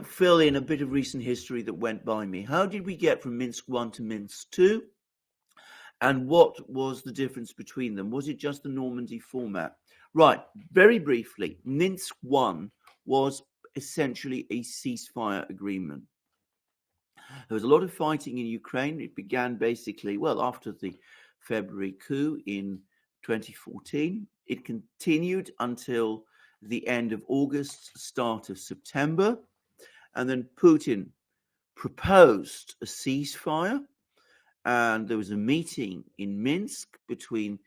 fill in a bit of recent history that went by me. How did we get from Minsk 1 to Minsk 2? And what was the difference between them? Was it just the Normandy format? Right, very briefly, Minsk 1 was essentially a ceasefire agreement. There was a lot of fighting in Ukraine. It began basically, well, after the February coup in 2014. It continued until the end of August, start of September. And then Putin proposed a ceasefire. And there was a meeting in Minsk between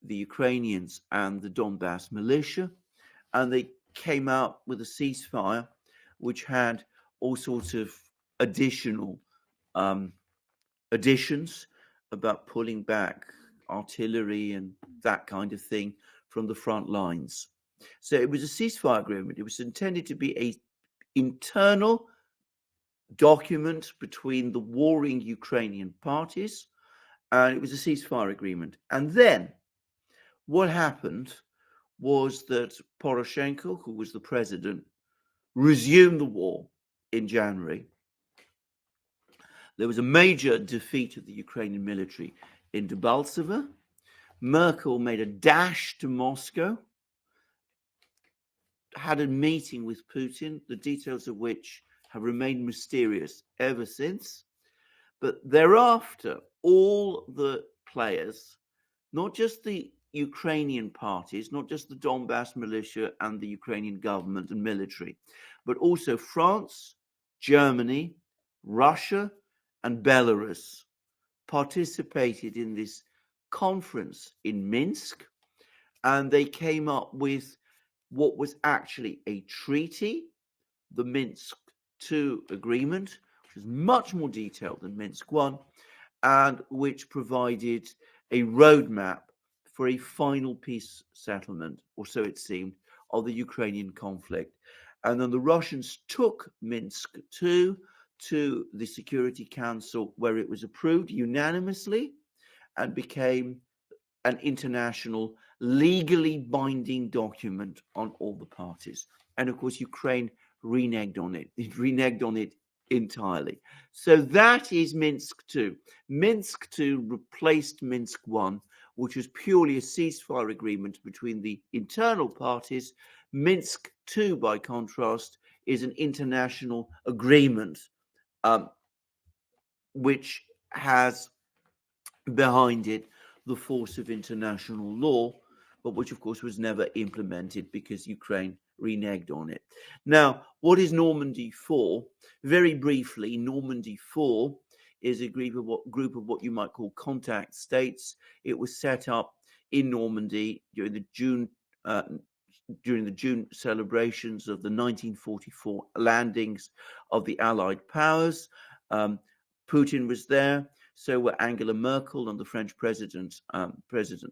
the Ukrainians and the Donbass militia. And they came out with a ceasefire, which had all sorts of additional additions about pulling back artillery and that kind of thing from the front lines. So it was a ceasefire agreement. It was intended to be an internal document between the warring Ukrainian parties, and it was a ceasefire agreement. And then what happened was that Poroshenko, who was the president, resumed the war in January. There was a major defeat of the Ukrainian military in Debaltseve. Merkel made a dash to Moscow, had a meeting with Putin, the details of which have remained mysterious ever since. But thereafter, all the players, not just the Ukrainian parties, not just the Donbass militia and the Ukrainian government and military, but also France, Germany, Russia, and Belarus participated in this conference in Minsk, and they came up with what was actually a treaty, the Minsk II agreement, which was much more detailed than Minsk I, and which provided a roadmap for a final peace settlement, or so it seemed, of the Ukrainian conflict. And then the Russians took Minsk II to the Security Council, where it was approved unanimously and became an international legally binding document on all the parties. And of course, Ukraine reneged on it. It reneged on it entirely. So that is Minsk II. Minsk II replaced Minsk I, which was purely a ceasefire agreement between the internal parties. Minsk II, by contrast, is an international agreement which has behind it the force of international law, but which, of course, was never implemented because Ukraine reneged on it. Now, what is Normandy 4? Very briefly, Normandy 4 is a group of what you might call contact states. It was set up in Normandy during the June celebrations of the 1944 landings of the Allied powers. Putin was there. So were Angela Merkel and the French President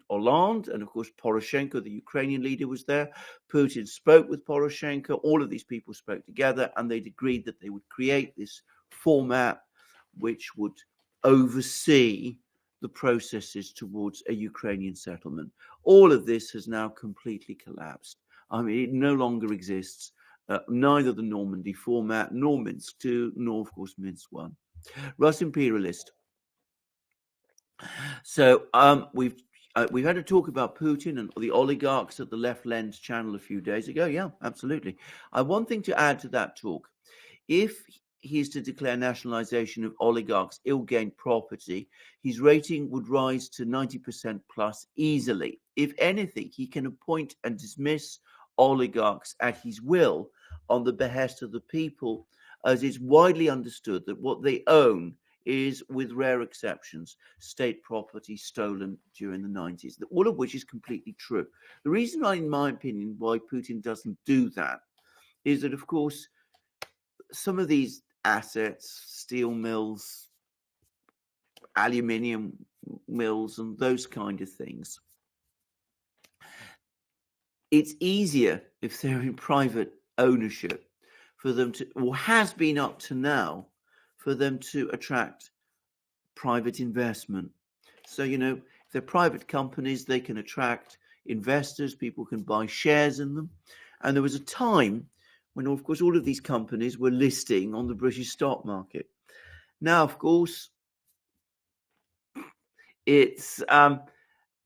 Hollande. And of course, Poroshenko, the Ukrainian leader, was there. Putin spoke with Poroshenko. All of these people spoke together, and they'd agreed that they would create this format which would oversee the processes towards a Ukrainian settlement. All of this has now completely collapsed. I mean, it no longer exists, neither the Normandy format, nor Minsk II, nor, of course, Minsk I. Rus imperialist. So we've had a talk about Putin and the oligarchs at the Left Lens channel a few days ago. Yeah, absolutely. One thing to add to that talk: if he is to declare nationalization of oligarchs' ill-gained property, his rating would rise to 90% plus easily. If anything, he can appoint and dismiss oligarchs at his will on the behest of the people, as it's widely understood that what they own is, with rare exceptions, state property stolen during the 90s, all of which is completely true. The reason, in my opinion, why Putin doesn't do that is that, of course, some of these assets, steel mills, aluminium mills, and those kind of things, it's easier if they're in private ownership for them to, or has been up to now, for them to attract private investment. So, if they're private companies, they can attract investors, people can buy shares in them. And there was a time when, of course, all of these companies were listing on the British stock market. Now, of course, it's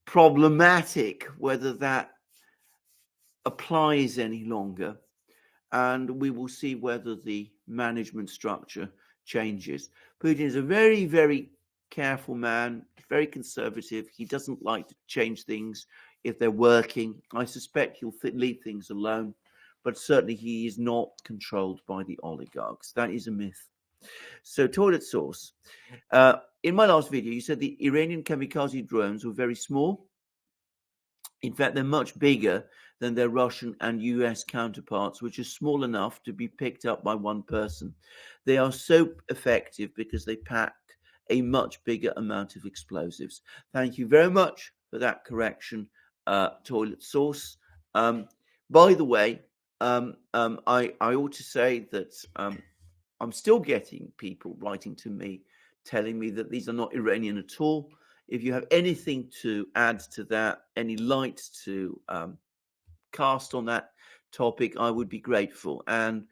problematic whether that applies any longer, and we will see whether the management structure changes. Putin is a very, very careful man, very conservative. He doesn't like to change things if they're working. I suspect he'll leave things alone, but certainly he is not controlled by the oligarchs. That is a myth. So, toilet sauce. In my last video, you said the Iranian kamikaze drones were very small. In fact, they're much bigger than their Russian and US counterparts, which are small enough to be picked up by one person. They are so effective because they pack a much bigger amount of explosives. Thank you very much for that correction, toilet sauce. By the way, I ought to say that I'm still getting people writing to me telling me that these are not Iranian at all. If you have anything to add to that, any light to cast on that topic, I would be grateful. And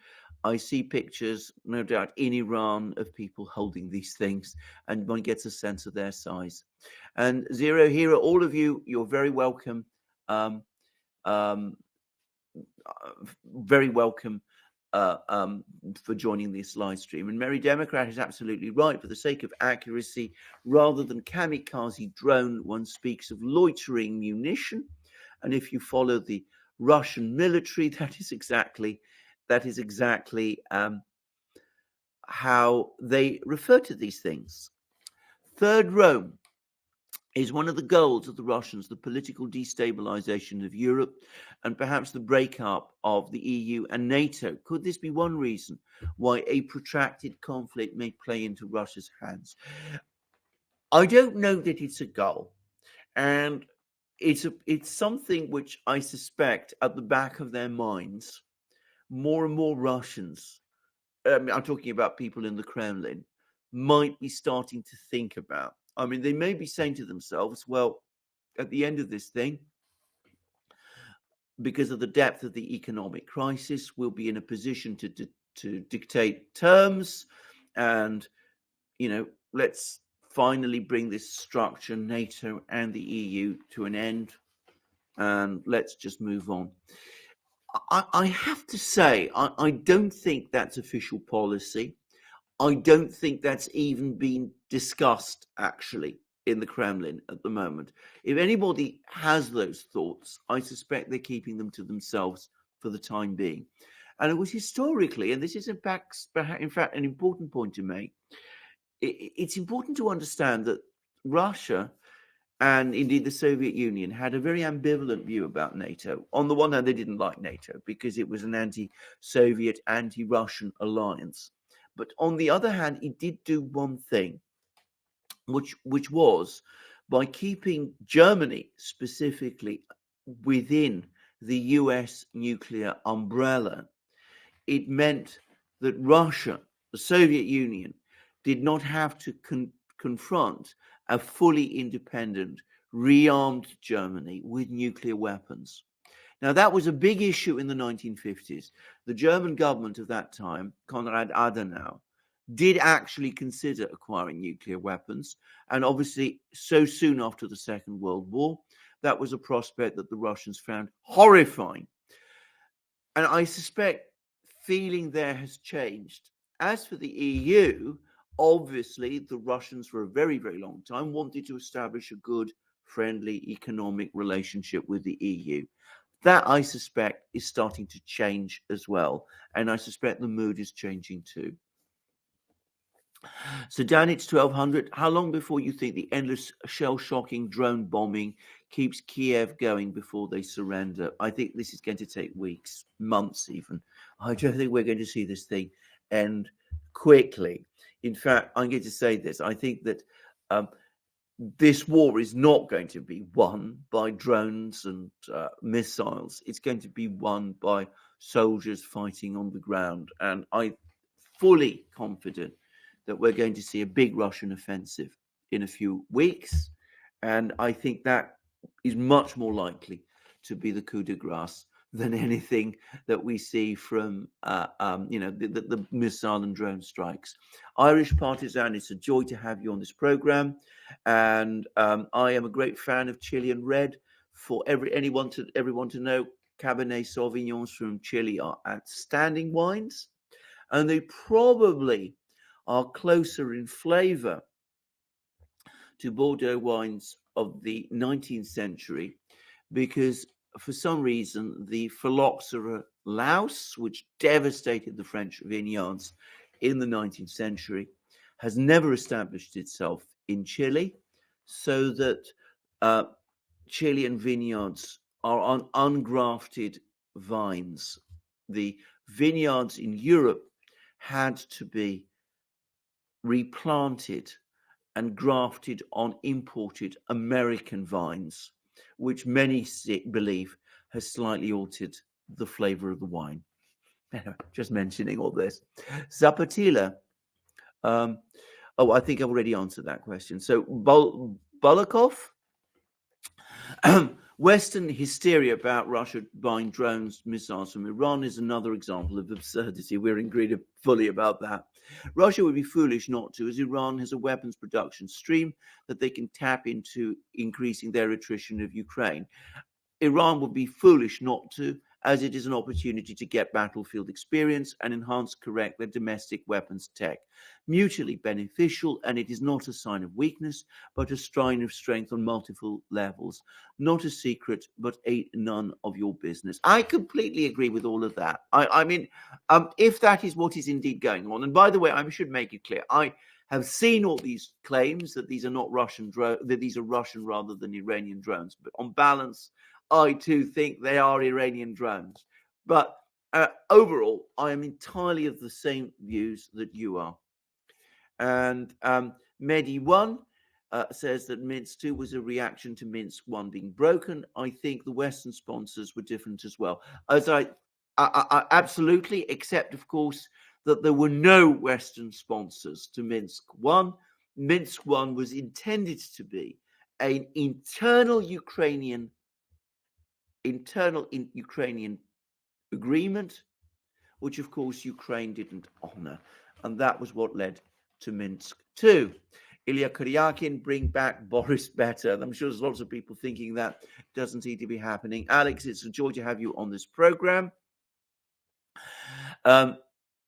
I see pictures, no doubt, in Iran of people holding these things, and one gets a sense of their size. And Zero Hero, all of you, you're very welcome. Very welcome for joining this live stream. And Mary Democrat is absolutely right. For the sake of accuracy, rather than kamikaze drone, one speaks of loitering munition. And if you follow the Russian military, that is exactly how they refer to these things. Third Rome is one of the goals of the Russians, the political destabilization of Europe and perhaps the breakup of the EU and NATO. Could this be one reason why a protracted conflict may play into Russia's hands? I don't know that it's a goal, and it's something which I suspect at the back of their minds, more and more Russians, I'm talking about people in the Kremlin, might be starting to think about. I mean, they may be saying to themselves, well, at the end of this thing, because of the depth of the economic crisis, we'll be in a position to dictate terms, and, let's finally bring this structure, NATO and the EU, to an end, and let's just move on. I have to say, I don't think that's official policy. I don't think that's even been discussed, actually, in the Kremlin at the moment. If anybody has those thoughts, I suspect they're keeping them to themselves for the time being. And it was historically, and this is in fact an important point to make, it's important to understand that Russia and indeed the Soviet Union had a very ambivalent view about NATO. On the one hand, they didn't like NATO because it was an anti-Soviet, anti-Russian alliance. But on the other hand, it did do one thing, which was by keeping Germany specifically within the US nuclear umbrella, it meant that Russia, the Soviet Union, did not have to confront a fully independent, rearmed Germany with nuclear weapons. Now, that was a big issue in the 1950s. The German government of that time, Konrad Adenauer, did actually consider acquiring nuclear weapons. And obviously, so soon after the Second World War, that was a prospect that the Russians found horrifying. And I suspect feeling there has changed. As for the EU, obviously, the Russians for a very, very long time wanted to establish a good, friendly economic relationship with the EU. That, I suspect, is starting to change as well. And I suspect the mood is changing too. So, Dan, it's 1200. How long before you think the endless shell-shocking drone bombing keeps Kiev going before they surrender? I think this is going to take weeks, months even. I don't think we're going to see this thing end quickly. In fact, I'm going to say this. I think that this war is not going to be won by drones and missiles. It's going to be won by soldiers fighting on the ground. And I'm fully confident that we're going to see a big Russian offensive in a few weeks. And I think that is much more likely to be the coup de grace than anything that we see from, the missile and drone strikes. Irish Partisan, it's a joy to have you on this program. And I am a great fan of Chilean Red. For everyone to know, Cabernet Sauvignons from Chile are outstanding wines, and they probably are closer in flavor to Bordeaux wines of the 19th century, because for some reason the phylloxera louse, which devastated the French vineyards in the 19th century, has never established itself in Chile, so that Chilean vineyards are on ungrafted vines. The vineyards in Europe had to be replanted and grafted on imported American vines, which many believe has slightly altered the flavor of the wine. Just mentioning all this. Zapatilla. I think I've already answered that question. So Bolokov. Western hysteria about Russia buying drones, missiles from Iran is another example of absurdity. We're agreed fully about that. Russia would be foolish not to, as Iran has a weapons production stream that they can tap into, increasing their attrition of Ukraine. Iran would be foolish not to, as it is an opportunity to get battlefield experience and correct their domestic weapons tech. Mutually beneficial, and it is not a sign of weakness, but a sign of strength on multiple levels. Not a secret, but none of your business. I completely agree with all of that. I mean, if that is what is indeed going on, and by the way, I should make it clear, I have seen all these claims that these are not Russian that these are Russian rather than Iranian drones, but on balance, I too think they are Iranian drones. But overall, I am entirely of the same views that you are. And Medi1 says that Minsk 2 was a reaction to Minsk 1 being broken. I think the Western sponsors were different as well. As I absolutely, except, of course, that there were no Western sponsors to Minsk 1. Minsk 1 was intended to be an internal Ukrainian agreement, which of course Ukraine didn't honor, and that was what led to Minsk 2. Ilya Kuryakin, bring back Boris better. I'm sure there's lots of people thinking that doesn't seem to be happening. Alex, it's a joy to have you on this program.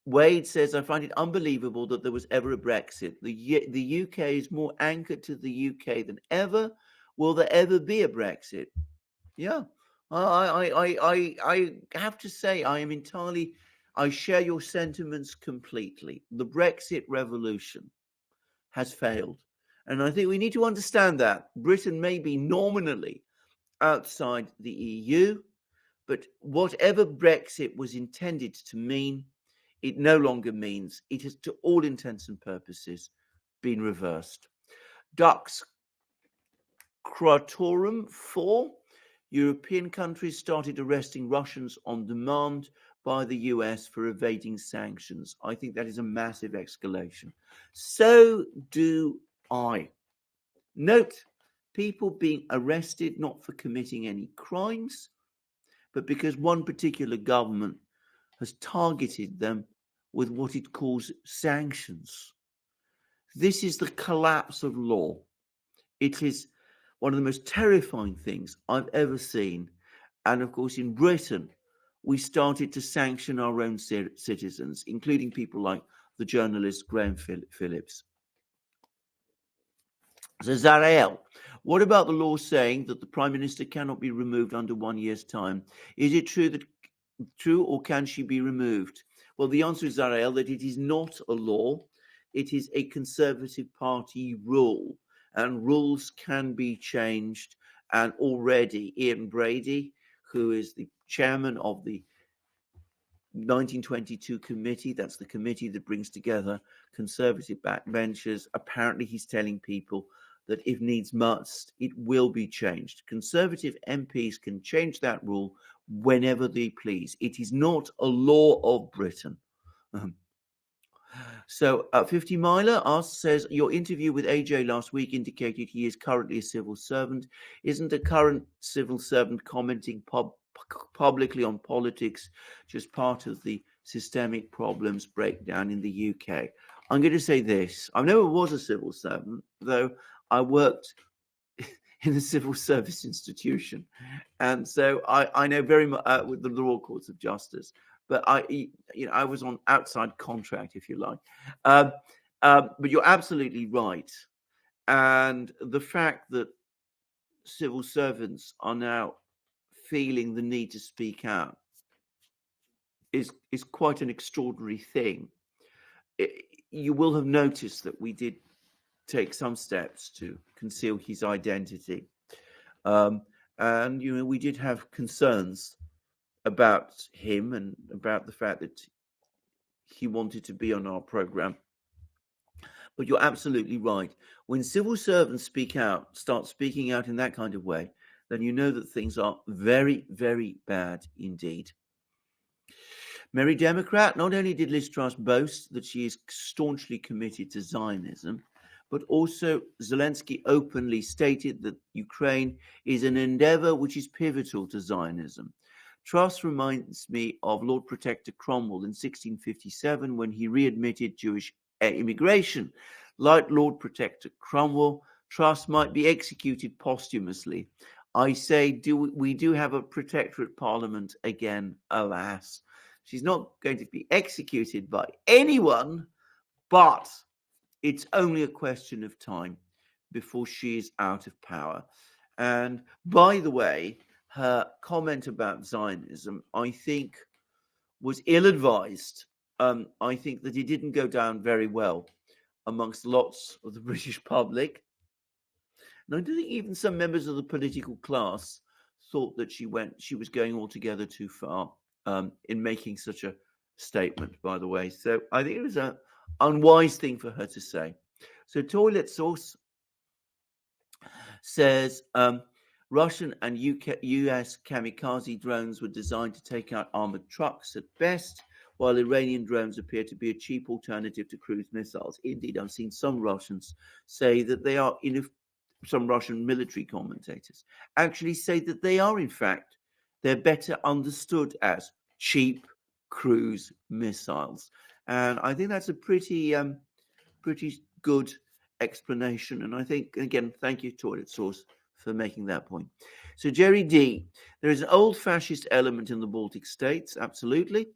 Wade says, I find it unbelievable that there was ever a Brexit. The UK is more anchored to the UK than ever. Will there ever be a Brexit? Yeah. I have to say, I share your sentiments completely. The Brexit revolution has failed. And I think we need to understand that. Britain may be nominally outside the EU, but whatever Brexit was intended to mean, it no longer means. It has, to all intents and purposes, been reversed. Dux Cratorum 4. European countries started arresting Russians on demand by the US for evading sanctions. I think that is a massive escalation. So do I. Note, people being arrested not for committing any crimes, but because one particular government has targeted them with what it calls sanctions. This is the collapse of law. It is one of the most terrifying things I've ever seen. And of course, in Britain, we started to sanction our own citizens, including people like the journalist Graham Phillips. So Zarael, what about the law saying that the Prime Minister cannot be removed under 1 year's time? Is it true or can she be removed? Well, the answer is, Zarael, that it is not a law. It is a Conservative Party rule. And rules can be changed. And already Ian Brady, who is the chairman of the 1922 committee, that's the committee that brings together Conservative backbenchers, apparently he's telling people that if needs must, it will be changed. Conservative MPs can change that rule whenever they please. It is not a law of Britain. So 50 Miler says, your interview with AJ last week indicated he is currently a civil servant. Isn't a current civil servant commenting publicly on politics, just part of the systemic problems breakdown in the UK. I'm going to say this. I never was a civil servant, though I worked in the civil service institution. And so I know very much with the Royal Courts of Justice, but I was on outside contract, if you like. But you're absolutely right. And the fact that civil servants are now feeling the need to speak out is quite an extraordinary thing. You will have noticed that we did take some steps to conceal his identity. And we did have concerns about him and about the fact that he wanted to be on our program. But you're absolutely right. When civil servants start speaking out in that kind of way, then you know that things are very, very bad indeed. Mary Democrat, not only did Liz Truss boast that she is staunchly committed to Zionism, but also Zelensky openly stated that Ukraine is an endeavor which is pivotal to Zionism. Truss reminds me of Lord Protector Cromwell in 1657 when he readmitted Jewish immigration. Like Lord Protector Cromwell, Truss might be executed posthumously. I say, we do have a protectorate parliament again, alas. She's not going to be executed by anyone, but it's only a question of time before she is out of power. And by the way, her comment about Zionism, I think, was ill-advised. I think that it didn't go down very well amongst lots of the British public. And I do think even some members of the political class thought that she was going altogether too far in making such a statement, by the way. So I think it was an unwise thing for her to say. So Toilet Sauce says Russian and US kamikaze drones were designed to take out armored trucks at best, while Iranian drones appear to be a cheap alternative to cruise missiles. Indeed, I've seen some Russians say that they are, some Russian military commentators actually say that they are, in fact, they're better understood as cheap cruise missiles. And I think that's a pretty good explanation. And I think, again, thank you, Toilet Sauce, for making that point. So Jerry D, there is an old fascist element in the Baltic states, absolutely.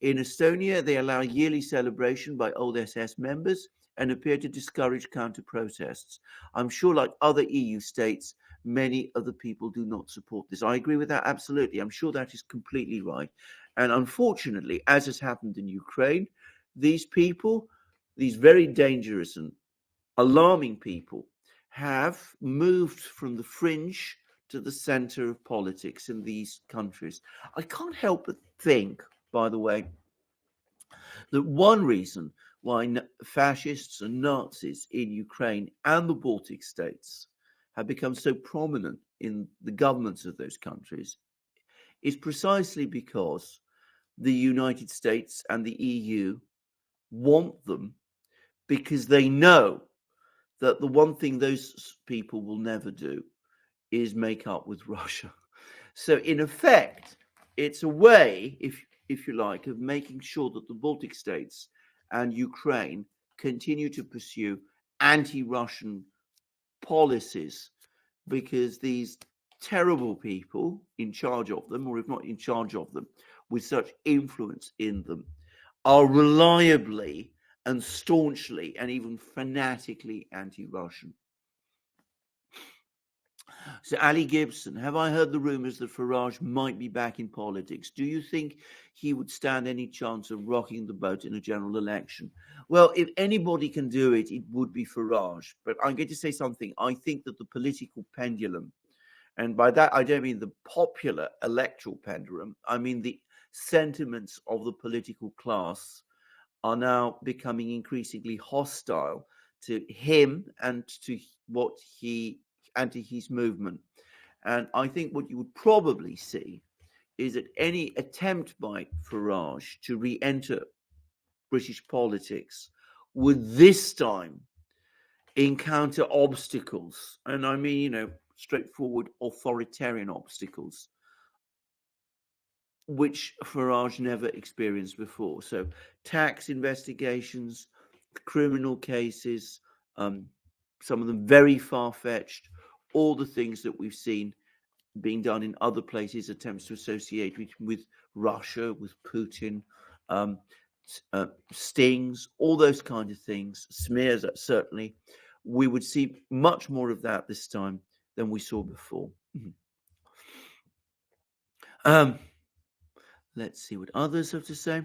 In Estonia, they allow yearly celebration by old SS members and appear to discourage counter-protests. I'm sure, like other EU states, many other people do not support this. I agree with that, absolutely. I'm sure that is completely right. And unfortunately, as has happened in Ukraine, these people, these very dangerous and alarming people, have moved from the fringe to the center of politics in these countries. I can't help but think, by the way, that one reason why fascists and Nazis in Ukraine and the Baltic states have become so prominent in the governments of those countries is precisely because the United States and the EU want them, because they know that the one thing those people will never do is make up with Russia. So in effect, it's a way, if you like, of making sure that the Baltic states and Ukraine continue to pursue anti-Russian policies, because these terrible people in charge of them, or if not in charge of them, with such influence in them, are reliably and staunchly and even fanatically anti-Russian. So Ali Gibson, have I heard the rumours that Farage might be back in politics? Do you think he would stand any chance of rocking the boat in a general election? Well, if anybody can do it, it would be Farage. But I'm going to say something. I think that the political pendulum, and by that I don't mean the popular electoral pendulum, I mean the sentiments of the political class, are now becoming increasingly hostile to him and to his movement. And I think what you would probably see is that any attempt by Farage to re-enter British politics would this time encounter obstacles. And I mean, straightforward authoritarian obstacles which Farage never experienced before. So tax investigations, criminal cases, some of them very far-fetched, all the things that we've seen being done in other places, attempts to associate with Russia, with Putin, um, stings, all those kind of things, smears, certainly. We would see much more of that this time than we saw before. Let's see what others have to say.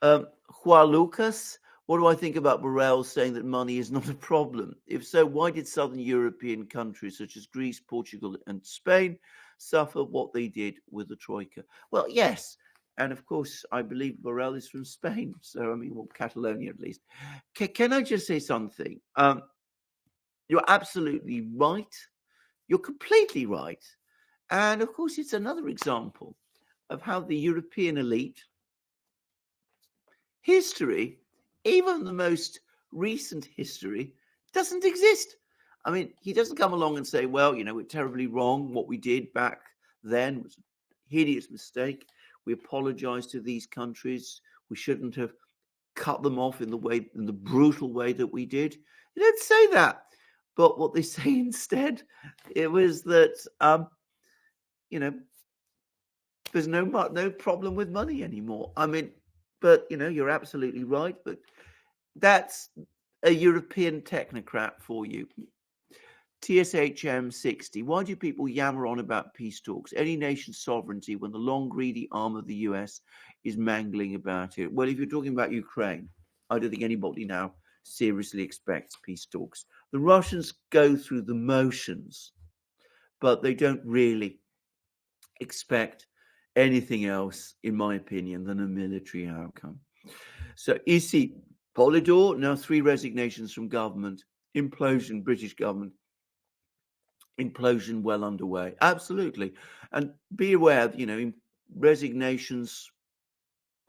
Juan Lucas, what do I think about Borrell saying that money is not a problem? If so, why did southern European countries such as Greece, Portugal, and Spain suffer what they did with the Troika? Well, yes. And of course, I believe Borrell is from Spain. So, I mean, well, Catalonia at least. Can I just say something? You're absolutely right. You're completely right. And of course, it's another example of how the European elite, history, even the most recent history, doesn't exist. I mean, he doesn't come along and say, well, you know, we're terribly wrong. What we did back then was a hideous mistake. We apologize to these countries. We shouldn't have cut them off in the brutal way that we did. They don't say that. But what they say instead, it was that, you know, there's no problem with money anymore. I mean, but, you know, you're absolutely right. But that's a European technocrat for you. TSHM 60. Why do people yammer on about peace talks? Any nation's sovereignty when the long, greedy arm of the US is mangling about it? Well, if you're talking about Ukraine, I don't think anybody now seriously expects peace talks. The Russians go through the motions, but they don't really expect anything else, in my opinion, than a military outcome. So, ici, Polydor, now 3 resignations from government, implosion, British government, implosion well underway. Absolutely. And be aware, you know, resignations,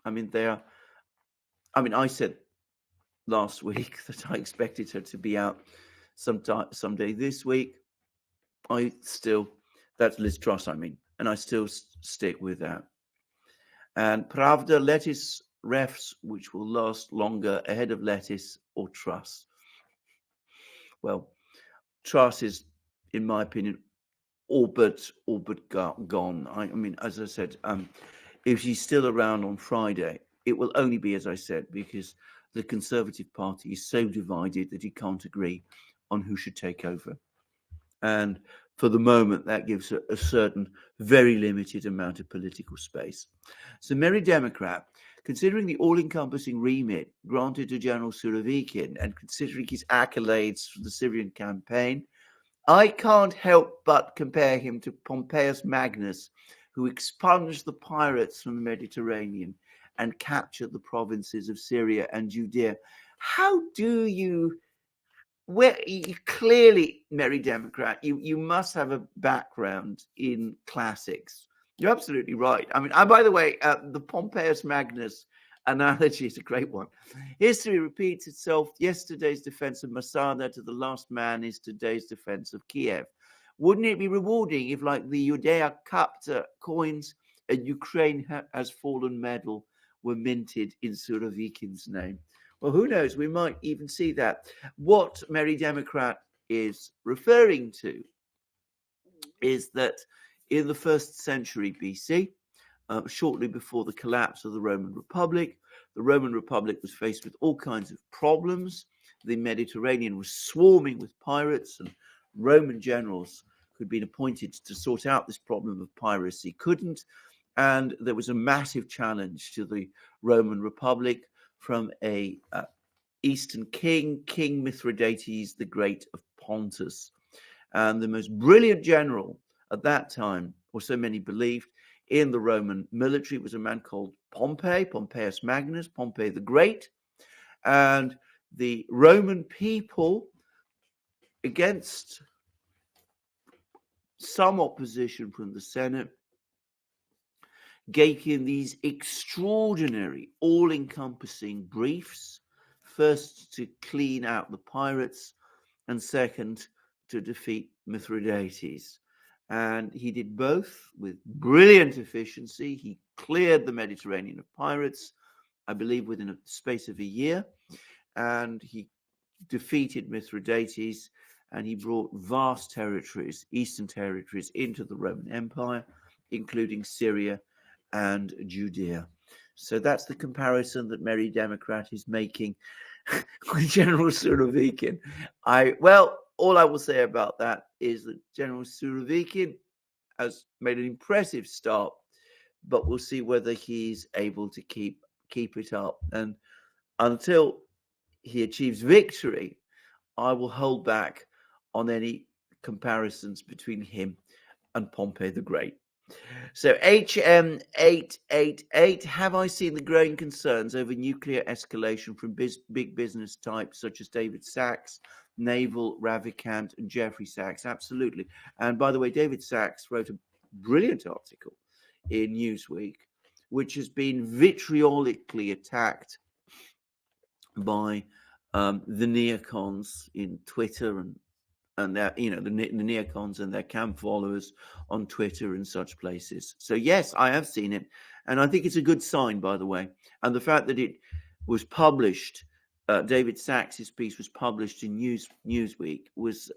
I mean, I said last week that I expected her to be out someday this week. That's Liz Truss, and I still stick with that. And Pravda, lettuce refs, which will last longer ahead of lettuce or Truss. Well, Truss is, in my opinion, all but gone. I mean, as I said, if she's still around on Friday, it will only be, as I said, because the Conservative Party is so divided that he can't agree on who should take over. And for the moment, that gives a certain very limited amount of political space. So Merry Democrat, considering the all-encompassing remit granted to General Surovikin and considering his accolades for the Syrian campaign, I can't help but compare him to Pompeius Magnus, who expunged the pirates from the Mediterranean and captured the provinces of Syria and Judea. How do you... Well, you clearly, Merry Democrat, you must have a background in classics. You're absolutely right. I mean, by the way, the Pompeius Magnus analogy is a great one. History repeats itself. Yesterday's defense of Masada to the last man is today's defense of Kiev. Wouldn't it be rewarding if, like the Judea Kapta coins, a Ukraine has fallen medal were minted in Surovikin's name? Well, who knows? We might even see that. What Merry Democrat is referring to is that in the 1st century BC, shortly before the collapse of the Roman Republic was faced with all kinds of problems. The Mediterranean was swarming with pirates, and Roman generals who'd been appointed to sort out this problem of piracy couldn't. And there was a massive challenge to the Roman Republic from a Eastern king, King Mithridates the Great of Pontus. And the most brilliant general at that time, or so many believed, in the Roman military was a man called Pompeius Magnus, Pompey the Great. And the Roman people, against some opposition from the Senate, gave him these extraordinary, all-encompassing briefs, first to clean out the pirates, and second to defeat Mithridates. And he did both with brilliant efficiency. He cleared the Mediterranean of pirates, I believe, within a space of a year. And he defeated Mithridates, and he brought vast territories, eastern territories, into the Roman Empire, including Syria and Judea. So that's the comparison that Merry Democrat is making with General Surovikin. All I will say about that is that General Surovikin has made an impressive start, but we'll see whether he's able to keep it up. And until he achieves victory, I will hold back on any comparisons between him and Pompey the Great. So HM888, have I seen the growing concerns over nuclear escalation from big business types such as David Sachs, Naval Ravikant, and Jeffrey Sachs? Absolutely. And by the way, David Sachs wrote a brilliant article in Newsweek, which has been vitriolically attacked by the neocons in Twitter and their, the neocons and their camp followers on Twitter and such places. So yes, I have seen it, and I think it's a good sign, by the way. And the fact that it was published, David Sachs's piece was published in Newsweek, is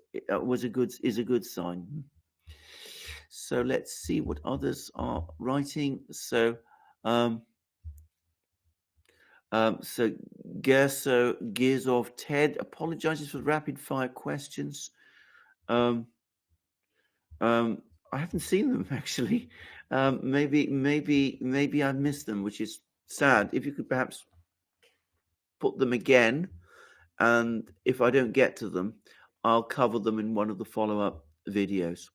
a good sign. So let's see what others are writing. So Gearsov Ted apologizes for rapid fire questions. I haven't seen them actually. Maybe I missed them, which is sad. If you could perhaps put them again, and if I don't get to them, I'll cover them in one of the follow-up videos.